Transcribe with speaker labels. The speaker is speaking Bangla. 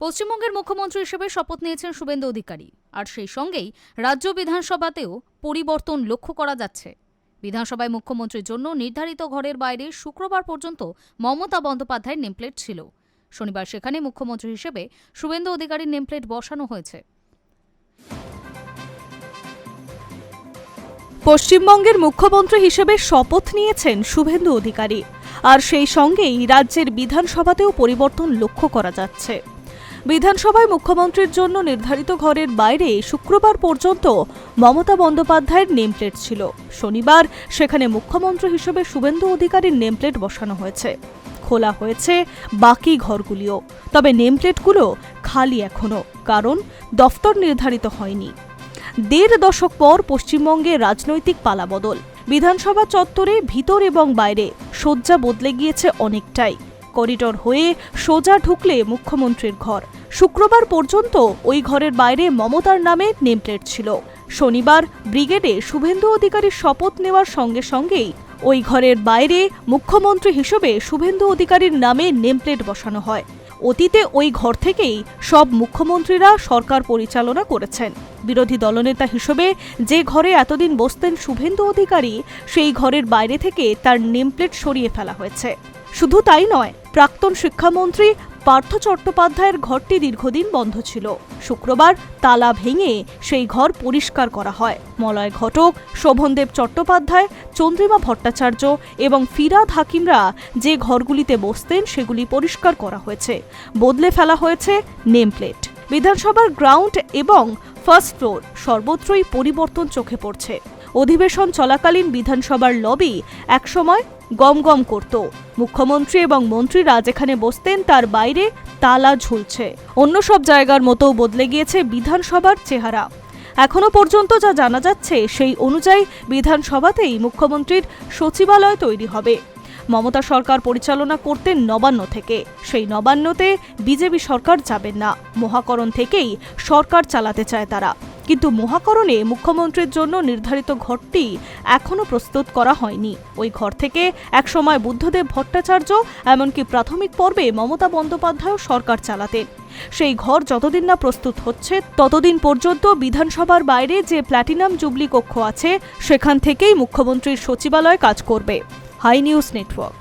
Speaker 1: পশ্চিমবঙ্গের মুখ্যমন্ত্রী হিসেবে শপথ নিয়েছেন শুভেন্দু অধিকারী, আর সেই সঙ্গেই রাজ্য বিধানসভাতেও পরিবর্তন লক্ষ্য করা যাচ্ছে। বিধানসভায় মুখ্যমন্ত্রীর জন্য নির্ধারিত ঘরের বাইরে শুক্রবার পর্যন্ত মমতা বন্দ্যোপাধ্যায়ের নেমপ্লেট ছিল। শনিবার সেখানে মুখ্যমন্ত্রী হিসেবে শুভেন্দু অধিকারীর নেমপ্লেট বসানো হয়েছে।
Speaker 2: পশ্চিমবঙ্গের মুখ্যমন্ত্রী হিসেবে শপথ নিয়েছেন শুভেন্দু অধিকারী, আর সেই সঙ্গেই রাজ্যের বিধানসভাতেও পরিবর্তন লক্ষ্য করা যাচ্ছে। বিধানসভায় মুখ্যমন্ত্রীর জন্য নির্ধারিত ঘরের বাইরে শুক্রবার পর্যন্ত মমতা বন্দ্যোপাধ্যায়ের নেমপ্লেট ছিল। শনিবার সেখানে মুখ্যমন্ত্রী হিসেবে শুভেন্দু অধিকারীর নেমপ্লেট বসানো হয়েছে। খোলা হয়েছে বাকি ঘরগুলিও, তবে নেমপ্লেটগুলো খালি এখনো, কারণ দফতর নির্ধারিত হয়নি। ১.৫ দশক পর পশ্চিমবঙ্গে রাজনৈতিক পালাবদল। বিধানসভা চত্বরে ভিতর এবং বাইরে সজ্জা বদলে গিয়েছে অনেকটাই। করিডোর হয়ে সোজা ঢুকলে মুখ্যমন্ত্রীর ঘর। শুক্রবার পর্যন্ত ওই ঘরের বাইরে মমতার নামে নেমপ্লেট ছিল। শনিবার ব্রিগেডে শুভেন্দু অধিকারীর শপথ নেওয়ার সঙ্গে সঙ্গেই ওই ঘরের বাইরে মুখ্যমন্ত্রী হিসেবে শুভেন্দু অধিকারীর নামে নেমপ্লেট বসানো হয়। অতীতে ওই ঘর থেকেই সব মুখ্যমন্ত্রীরা সরকার পরিচালনা করেছেন। বিরোধী দলনেতা হিসেবে যে ঘরে এতদিন বসতেন শুভেন্দু অধিকারী, সেই ঘরের বাইরে থেকে তার নেমপ্লেট সরিয়ে ফেলা হয়েছে। শুধু তাই নয়, প্রাক্তন শিক্ষামন্ত্রী পার্থ চট্টোপাধ্যায়ের ঘরটি দীর্ঘদিন বন্ধ ছিল। শুক্রবার তালা ভেঙে সেই ঘর পরিষ্কার করা হয়। মলয় ঘটক, শোভনদেব চট্টোপাধ্যায়, চন্দ্রিমা ভট্টাচার্য এবং ফিরাদ হাকিমরা যে ঘরগুলিতে বসতেন সেগুলি পরিষ্কার করা হয়েছে। বদলে ফেলা হয়েছে নেমপ্লেট। বিধানসভার গ্রাউন্ড এবং ফার্স্ট ফ্লোর সর্বত্রই পরিবর্তন চোখে পড়ছে। অধিবেশন চলাকালীন বিধানসভার লবি একসময় গমগম করত। মুখ্যমন্ত্রী এবং মন্ত্রীরা যেখানে বসতেন তার বাইরে তালা ঝুলছে। অন্য সব জায়গার মতো বদলে গিয়েছে বিধানসভার চেহারা। এখনো পর্যন্ত যা জানা যাচ্ছে সেই অনুযায়ী বিধানসভাতেই মুখ্যমন্ত্রীর সচিবালয় তৈরি হবে। মমতা সরকার পরিচালনা করতেন নবান্ন থেকে। সেই নবান্নতে বিজেপি সরকার যাবেন না। মহাকরণ থেকেই সরকার চালাতে চায় তারা। কিন্তু মহাকরণে মুখ্যমন্ত্রীর জন্য নির্ধারিত ঘরটি এখনো প্রস্তুত করা হয়নি। ওই ঘর থেকে একসময় বুদ্ধদেব ভট্টাচার্য, এমনকি প্রাথমিক পর্বে মমতা বন্দ্যোপাধ্যায় সরকার চালাতেন। সেই ঘর যতদিন না প্রস্তুত হচ্ছে ততদিন পর্যন্ত বিধানসভার বাইরে যে প্ল্যাটিনাম জুবলি কক্ষ আছে সেখান থেকেই মুখ্যমন্ত্রীর সচিবালয় কাজ করবে। High news network.